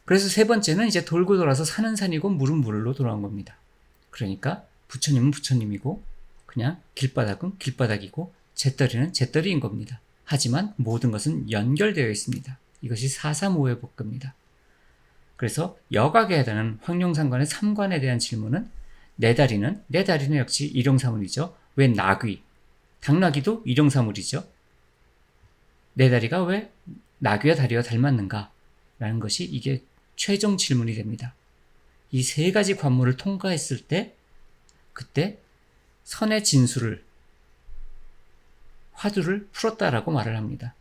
그래서 세 번째는 이제 돌고 돌아서 산은 산이고 물은 물로 돌아온 겁니다. 그러니까 부처님은 부처님이고 그냥 길바닥은 길바닥이고 잿더리는 잿더리인 겁니다. 하지만 모든 것은 연결되어 있습니다. 이것이 사사무외법입니다. 그래서 여각에 해당하는 황룡상관의 삼관에 대한 질문은 내 다리는 역시 일용사물이죠. 왜 나귀? 당나귀도 일용사물이죠. 내 다리가 왜 나귀와 다리와 닮았는가? 라는 것이 이게 최종 질문이 됩니다. 이 세 가지 관문을 통과했을 때 그때 선의 진수를 화두를 풀었다라고 말을 합니다.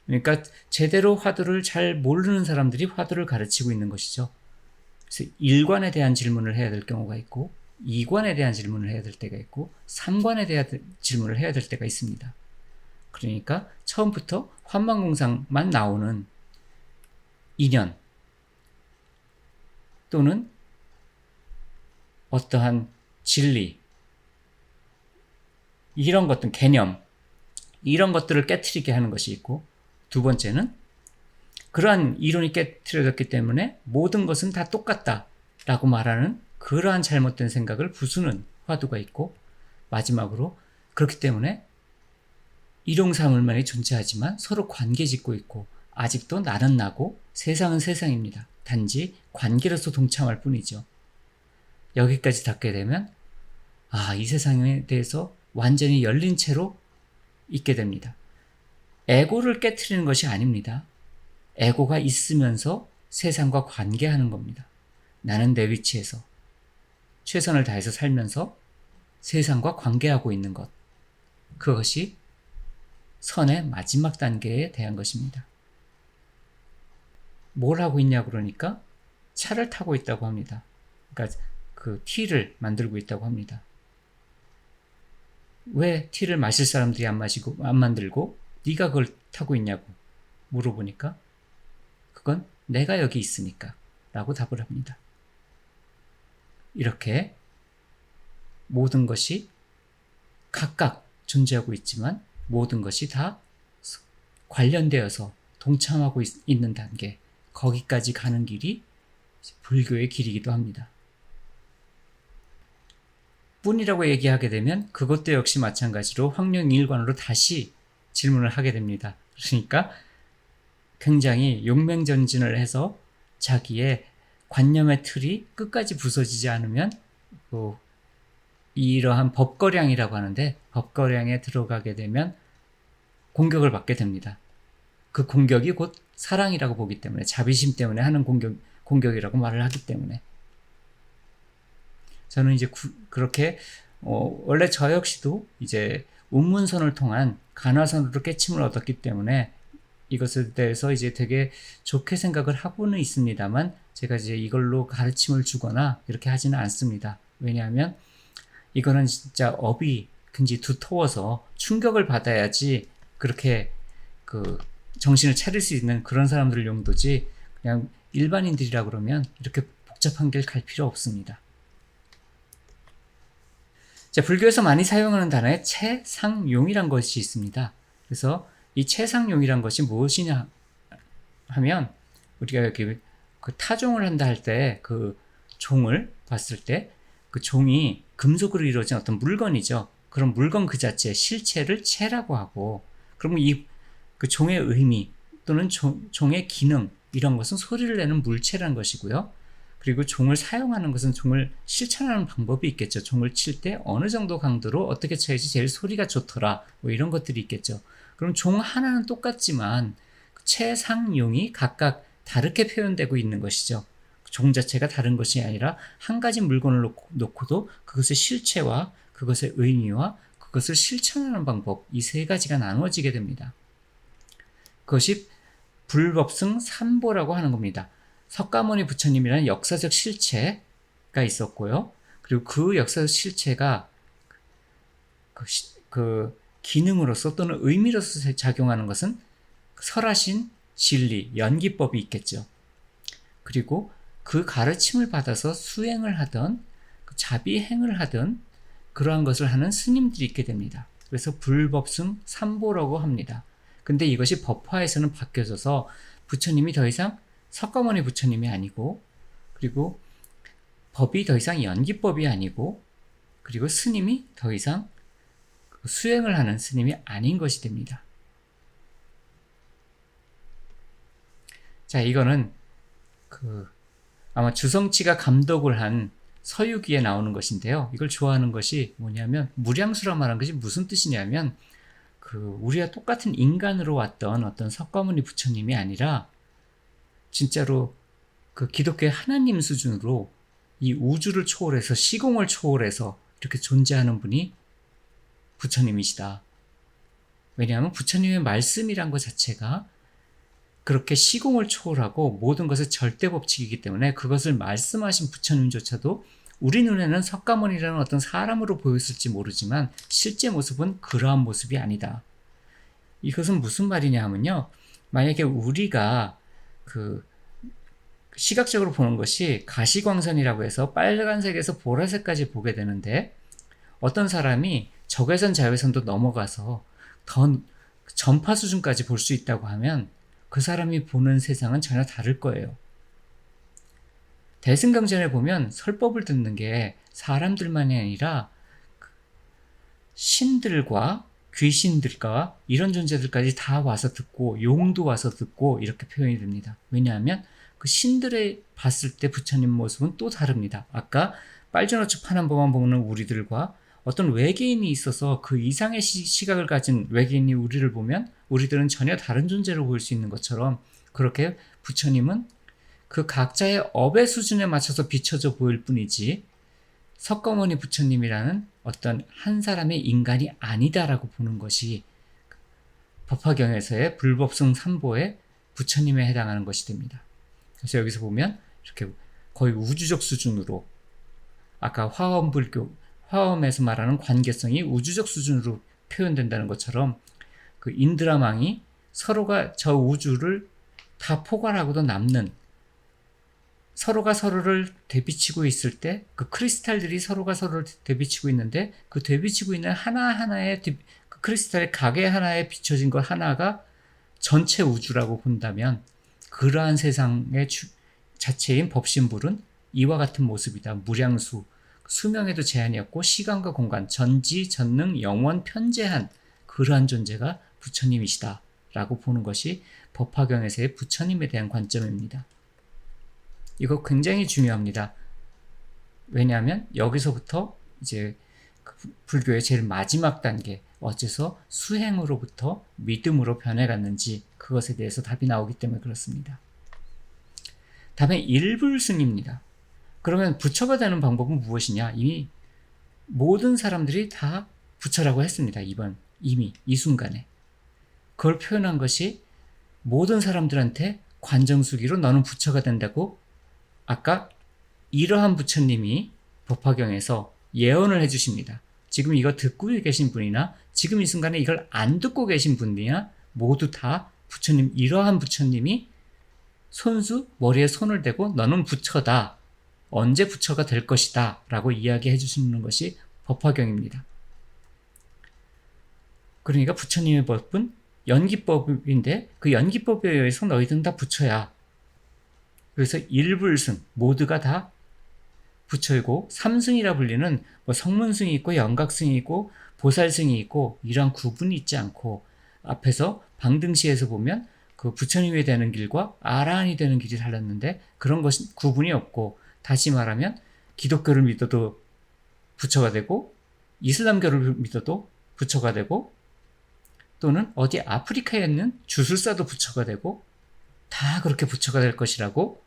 그러니까 제대로 화두를 잘 모르는 사람들이 화두를 가르치고 있는 것이죠. 그래서 1관에 대한 질문을 해야 될 경우가 있고 2관에 대한 질문을 해야 될 때가 있고 3관에 대한 질문을 해야 될 때가 있습니다. 그러니까 처음부터 환만공상만 나오는 인연 또는 어떠한 진리 이런 것들 개념 이런 것들을 깨트리게 하는 것이 있고 두 번째는 그러한 이론이 깨트려졌기 때문에 모든 것은 다 똑같다 라고 말하는 그러한 잘못된 생각을 부수는 화두가 있고 마지막으로 그렇기 때문에 일용사물만이 존재하지만 서로 관계 짓고 있고 아직도 나는 나고 세상은 세상입니다. 단지 관계로서 동참할 뿐이죠. 여기까지 닿게 되면 이 세상에 대해서 완전히 열린 채로 있게 됩니다. 에고를 깨트리는 것이 아닙니다. 에고가 있으면서 세상과 관계하는 겁니다. 나는 내 위치에서 최선을 다해서 살면서 세상과 관계하고 있는 것. 그것이 선의 마지막 단계에 대한 것입니다. 뭘 하고 있냐 그러니까 차를 타고 있다고 합니다. 그러니까 그 티를 만들고 있다고 합니다. 왜 티를 마실 사람들이 안 만들고 네가 그걸 타고 있냐고 물어보니까 그건 내가 여기 있으니까 라고 답을 합니다. 이렇게 모든 것이 각각 존재하고 있지만 모든 것이 다 관련되어서 동참하고 있는 단계 거기까지 가는 길이 불교의 길이기도 합니다. 뿐이라고 얘기하게 되면 그것도 역시 마찬가지로 황룡일관으로 다시 질문을 하게 됩니다. 그러니까 굉장히 용맹전진을 해서 자기의 관념의 틀이 끝까지 부서지지 않으면 이러한 법거량이라고 하는데 법거량에 들어가게 되면 공격을 받게 됩니다. 그 공격이 곧 사랑이라고 보기 때문에 자비심 때문에 하는 공격이라고 말을 하기 때문에 저는 이제 그렇게 원래 저 역시도 이제 운문선을 통한 간화선으로 깨침을 얻었기 때문에 이것에 대해서 이제 되게 좋게 생각을 하고는 있습니다만 제가 이제 이걸로 가르침을 주거나 이렇게 하지는 않습니다. 왜냐하면 이거는 진짜 업이 굉장히 두터워서 충격을 받아야지 그렇게 그 정신을 차릴 수 있는 그런 사람들 용도지 그냥 일반인들이라 그러면 이렇게 복잡한 길 갈 필요 없습니다. 자, 불교에서 많이 사용하는 단어에 채상용이란 것이 있습니다. 그래서 이 채상용이란 것이 무엇이냐 하면 우리가 여기 그 타종을 한다 할 때 그 종을 봤을 때 그 종이 금속으로 이루어진 어떤 물건이죠. 그런 물건 그 자체 실체를 채라고 하고 그러면 이 그 종의 의미 또는 종의 기능 이런 것은 소리를 내는 물체라는 것이고요. 그리고 종을 사용하는 것은 종을 실천하는 방법이 있겠죠. 종을 칠 때 어느 정도 강도로 어떻게 쳐야지 제일 소리가 좋더라 뭐 이런 것들이 있겠죠. 그럼 종 하나는 똑같지만 채상용이 각각 다르게 표현되고 있는 것이죠. 종 자체가 다른 것이 아니라 한 가지 물건을 놓고도 그것의 실체와 그것의 의미와 그것을 실천하는 방법 이 세 가지가 나누어지게 됩니다. 그것이 불법승 삼보라고 하는 겁니다. 석가모니 부처님이라는 역사적 실체가 있었고요. 그리고 그 역사적 실체가 그 기능으로서 또는 의미로서 작용하는 것은 설하신 진리, 연기법이 있겠죠. 그리고 그 가르침을 받아서 수행을 하던 자비행을 하던 그러한 것을 하는 스님들이 있게 됩니다. 그래서 불법승 삼보라고 합니다. 근데 이것이 법화에서는 바뀌어져서 부처님이 더 이상 석가모니 부처님이 아니고, 그리고 법이 더 이상 연기법이 아니고, 그리고 스님이 더 이상 수행을 하는 스님이 아닌 것이 됩니다. 자, 이거는 아마 주성치가 감독을 한 서유기에 나오는 것인데요. 이걸 좋아하는 것이 뭐냐면, 무량수라 말한 것이 무슨 뜻이냐면, 우리와 똑같은 인간으로 왔던 어떤 석가모니 부처님이 아니라, 진짜로 기독교의 하나님 수준으로 이 우주를 초월해서, 시공을 초월해서 이렇게 존재하는 분이 부처님이시다. 왜냐하면 부처님의 말씀이란 것 자체가 그렇게 시공을 초월하고 모든 것의 절대 법칙이기 때문에, 그것을 말씀하신 부처님조차도 우리 눈에는 석가모니라는 어떤 사람으로 보였을지 모르지만 실제 모습은 그러한 모습이 아니다. 이것은 무슨 말이냐 하면요, 만약에 우리가 시각적으로 보는 것이 가시광선이라고 해서 빨간색에서 보라색까지 보게 되는데, 어떤 사람이 적외선 자외선도 넘어가서 더 전파 수준까지 볼 수 있다고 하면 그 사람이 보는 세상은 전혀 다를 거예요. 대승강전에 보면 설법을 듣는 게 사람들만이 아니라 신들과 귀신들과 이런 존재들까지 다 와서 듣고, 용도 와서 듣고, 이렇게 표현이 됩니다. 왜냐하면 그 신들의 봤을 때 부처님 모습은 또 다릅니다. 아까 빨주노초 파남보만 보는 우리들과 어떤 외계인이 있어서 그 이상의 시각을 가진 외계인이 우리를 보면 우리들은 전혀 다른 존재로 보일 수 있는 것처럼, 그렇게 부처님은 그 각자의 업의 수준에 맞춰서 비춰져 보일 뿐이지 석가모니 부처님이라는 어떤 한 사람의 인간이 아니다라고 보는 것이 법화경에서의 불법성 3보의 부처님에 해당하는 것이 됩니다. 그래서 여기서 보면 이렇게 거의 우주적 수준으로, 아까 화엄에서 말하는 관계성이 우주적 수준으로 표현된다는 것처럼, 인드라망이 서로가 저 우주를 다 포괄하고도 남는, 서로가 서로를 되비치고 있을 때 그 크리스탈들이 서로가 서로를 되비치고 있는데, 그 되비치고 있는 하나하나의 그 크리스탈의 가게 하나에 비춰진 것 하나가 전체 우주라고 본다면, 그러한 세상의 자체인 법신불은 이와 같은 모습이다. 무량수, 수명에도 제한이 없고 시간과 공간, 전지, 전능, 영원, 편재한 그러한 존재가 부처님이시다 라고 보는 것이 법화경에서의 부처님에 대한 관점입니다. 이거 굉장히 중요합니다. 왜냐하면 여기서부터 이제 불교의 제일 마지막 단계, 어째서 수행으로부터 믿음으로 변해갔는지 그것에 대해서 답이 나오기 때문에 그렇습니다. 다음에 일불승입니다. 그러면 부처가 되는 방법은 무엇이냐? 이미 모든 사람들이 다 부처라고 했습니다. 이미 이 순간에. 그걸 표현한 것이 모든 사람들한테 관정수기로 너는 부처가 된다고 아까 이러한 부처님이 법화경에서 예언을 해주십니다. 지금 이거 듣고 계신 분이나 지금 이 순간에 이걸 안 듣고 계신 분이나 모두 다 부처님, 이러한 부처님이 손수 머리에 손을 대고 너는 부처다, 언제 부처가 될 것이다 라고 이야기해 주시는 것이 법화경입니다. 그러니까 부처님의 법은 연기법인데 그 연기법에 의해서 너희들은 다 부처야. 그래서 일불승, 모두가 다 부처이고, 삼승이라 불리는 성문승이 있고 영각승이 있고 보살승이 있고 이러한 구분이 있지 않고, 앞에서 방등시에서 보면 그 부처님이 되는 길과 아라한이 되는 길이 달랐는데 그런 것이 구분이 없고, 다시 말하면 기독교를 믿어도 부처가 되고 이슬람교를 믿어도 부처가 되고, 또는 어디 아프리카에 있는 주술사도 부처가 되고, 다 그렇게 부처가 될 것이라고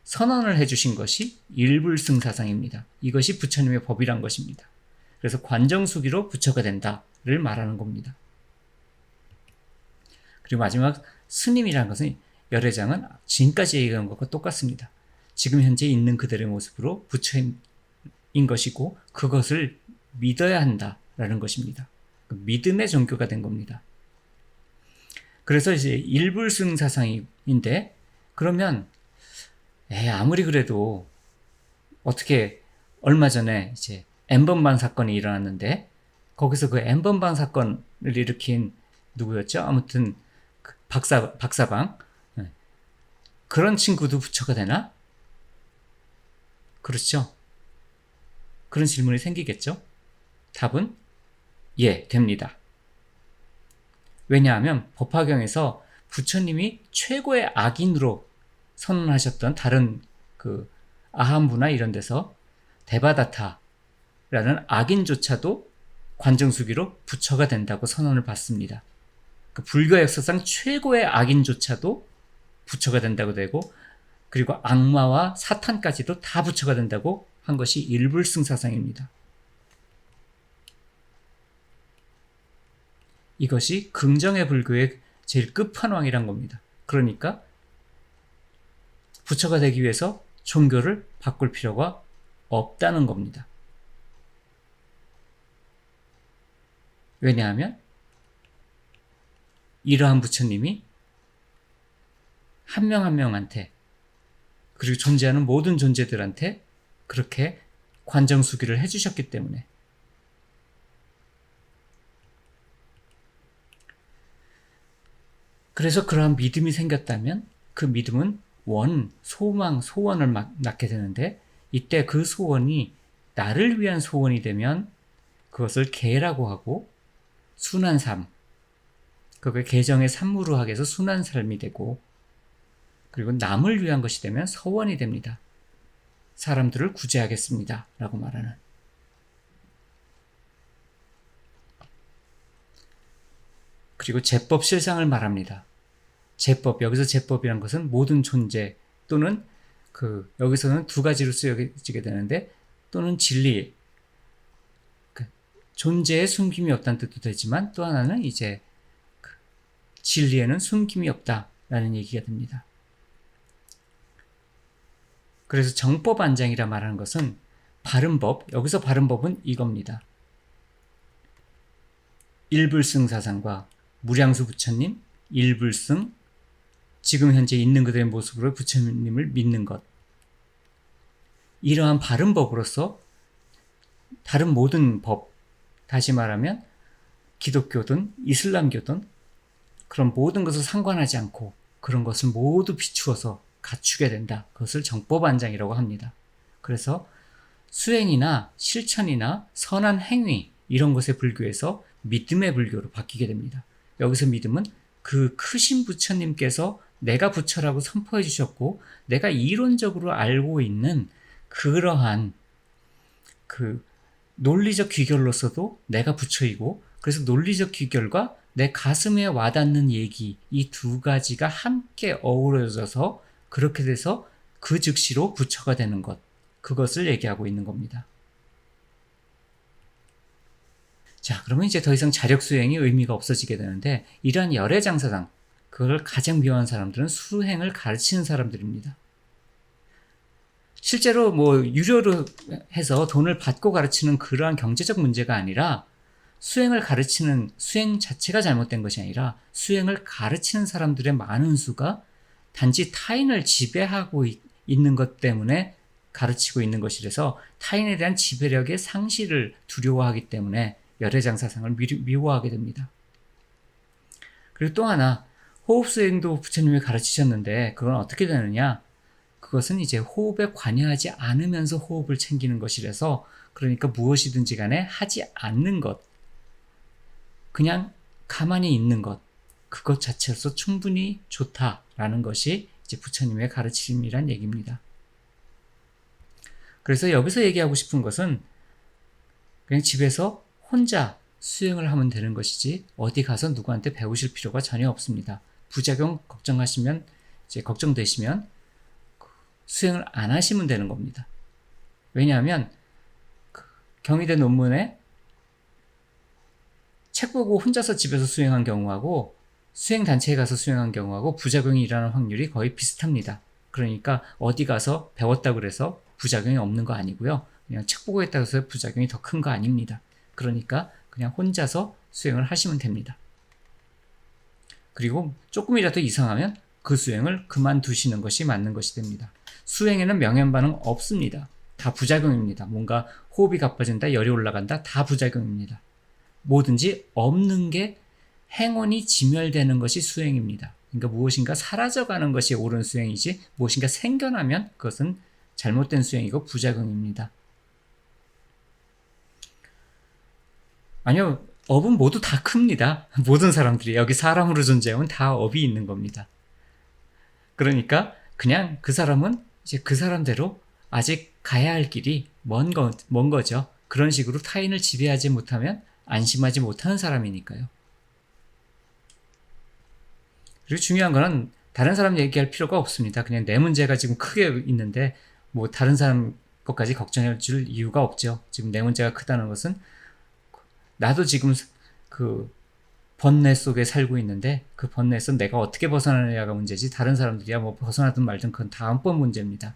선언을 해주신 것이 일불승 사상입니다. 이것이 부처님의 법이란 것입니다. 그래서 관정수기로 부처가 된다를 말하는 겁니다. 그리고 마지막 스님이라는 것은, 열애장은 지금까지 얘기한 것과 똑같습니다. 지금 현재 있는 그들의 모습으로 부처인 것이고 그것을 믿어야 한다라는 것입니다. 믿음의 종교가 된 겁니다. 그래서 이제 일불승 사상인데, 그러면 아무리 그래도 어떻게 얼마 전에 이제 N번방 사건이 일어났는데, 거기서 그 N번방 사건을 일으킨 누구였죠? 아무튼 박사방, 그런 친구도 부처가 되나? 그렇죠? 그런 질문이 생기겠죠? 답은 예, 됩니다. 왜냐하면 법화경에서 부처님이 최고의 악인으로 선언하셨던 다른 그 아함부나 이런 데서 데바다타라는 악인조차도 관정수기로 부처가 된다고 선언을 받습니다. 그 불교 역사상 최고의 악인조차도 부처가 된다고 되고, 그리고 악마와 사탄까지도 다 부처가 된다고 한 것이 일불승사상입니다. 이것이 긍정의 불교의 제일 끝판왕이란 겁니다. 그러니까 부처가 되기 위해서 종교를 바꿀 필요가 없다는 겁니다. 왜냐하면 이러한 부처님이 한 명 한 명한테, 그리고 존재하는 모든 존재들한테 그렇게 관정수기를 해주셨기 때문에. 그래서 그러한 믿음이 생겼다면 그 믿음은 소망, 소원을 낳게 되는데, 이때 그 소원이 나를 위한 소원이 되면 그것을 계라고 하고, 순한 삶, 그걸 계정의 산무로 하게 해서 순한 삶이 되고, 그리고 남을 위한 것이 되면 서원이 됩니다. 사람들을 구제하겠습니다 라고 말하는. 그리고 제법 실상을 말합니다. 제법, 여기서 제법이란 것은 모든 존재 또는 여기서는 두 가지로 쓰여지게 되는데, 또는 진리, 존재에 숨김이 없다는 뜻도 되지만, 또 하나는 이제 진리에는 숨김이 없다라는 얘기가 됩니다. 그래서 정법안장이라 말하는 것은 바른 법, 여기서 바른 법은 이겁니다. 일불승사상과 무량수 부처님, 일불승, 지금 현재 있는 그들의 모습으로 부처님을 믿는 것. 이러한 바른 법으로서 다른 모든 법, 다시 말하면 기독교든 이슬람교든 그런 모든 것을 상관하지 않고 그런 것을 모두 비추어서 갖추게 된다. 그것을 정법안장이라고 합니다. 그래서 수행이나 실천이나 선한 행위, 이런 것의 불교에서 믿음의 불교로 바뀌게 됩니다. 여기서 믿음은 그 크신 부처님께서 내가 부처라고 선포해 주셨고, 내가 이론적으로 알고 있는 그러한 논리적 귀결로서도 내가 부처이고, 그래서 논리적 귀결과 내 가슴에 와닿는 얘기, 이 두 가지가 함께 어우러져서 그렇게 돼서 그 즉시로 부처가 되는 것, 그것을 얘기하고 있는 겁니다. 자, 그러면 이제 더 이상 자력수행이 의미가 없어지게 되는데, 이러한 열애장사상, 그걸 가장 미워하는 사람들은 수행을 가르치는 사람들입니다. 실제로 유료로 해서 돈을 받고 가르치는 그러한 경제적 문제가 아니라, 수행 자체가 잘못된 것이 아니라 수행을 가르치는 사람들의 많은 수가 단지 타인을 지배하고 있는 것 때문에 가르치고 있는 것이라서, 타인에 대한 지배력의 상실을 두려워하기 때문에 열애장사상을 미워하게 됩니다. 그리고 또 하나, 호흡수행도 부처님이 가르치셨는데 그건 어떻게 되느냐? 그것은 이제 호흡에 관여하지 않으면서 호흡을 챙기는 것이라서, 그러니까 무엇이든지 간에 하지 않는 것, 그냥 가만히 있는 것, 그것 자체로서 충분히 좋다라는 것이 이제 부처님의 가르침이란 얘기입니다. 그래서 여기서 얘기하고 싶은 것은 그냥 집에서 혼자 수행을 하면 되는 것이지 어디 가서 누구한테 배우실 필요가 전혀 없습니다. 부작용 걱정되시면 수행을 안 하시면 되는 겁니다. 왜냐하면 경희대 논문에 책 보고 혼자서 집에서 수행한 경우하고 수행단체에 가서 수행한 경우하고 부작용이 일어나는 확률이 거의 비슷합니다. 그러니까 어디 가서 배웠다고 해서 부작용이 없는 거 아니고요. 그냥 책 보고 했다고 해서 부작용이 더 큰 거 아닙니다. 그러니까 그냥 혼자서 수행을 하시면 됩니다. 그리고 조금이라도 이상하면 그 수행을 그만두시는 것이 맞는 것이 됩니다. 수행에는 명현반응 없습니다. 다 부작용입니다. 뭔가 호흡이 가빠진다, 열이 올라간다, 다 부작용입니다. 뭐든지 없는 게 행원이 지멸되는 것이 수행입니다. 그러니까 무엇인가 사라져가는 것이 옳은 수행이지 무엇인가 생겨나면 그것은 잘못된 수행이고 부작용입니다. 아니요, 업은 모두 다 큽니다. 모든 사람들이 여기 사람으로 존재하면 다 업이 있는 겁니다. 그러니까 그냥 그 사람은 이제 그 사람대로 아직 가야 할 길이 먼 거죠. 그런 식으로 타인을 지배하지 못하면 안심하지 못하는 사람이니까요. 그리고 중요한 거는 다른 사람 얘기할 필요가 없습니다. 그냥 내 문제가 지금 크게 있는데 뭐 다른 사람 것까지 걱정해 줄 이유가 없죠. 지금 내 문제가 크다는 것은 나도 지금 그 번뇌 속에 살고 있는데 그 번뇌에서 내가 어떻게 벗어나느냐가 문제지 다른 사람들이야 뭐 벗어나든 말든 그건 다음번 문제입니다.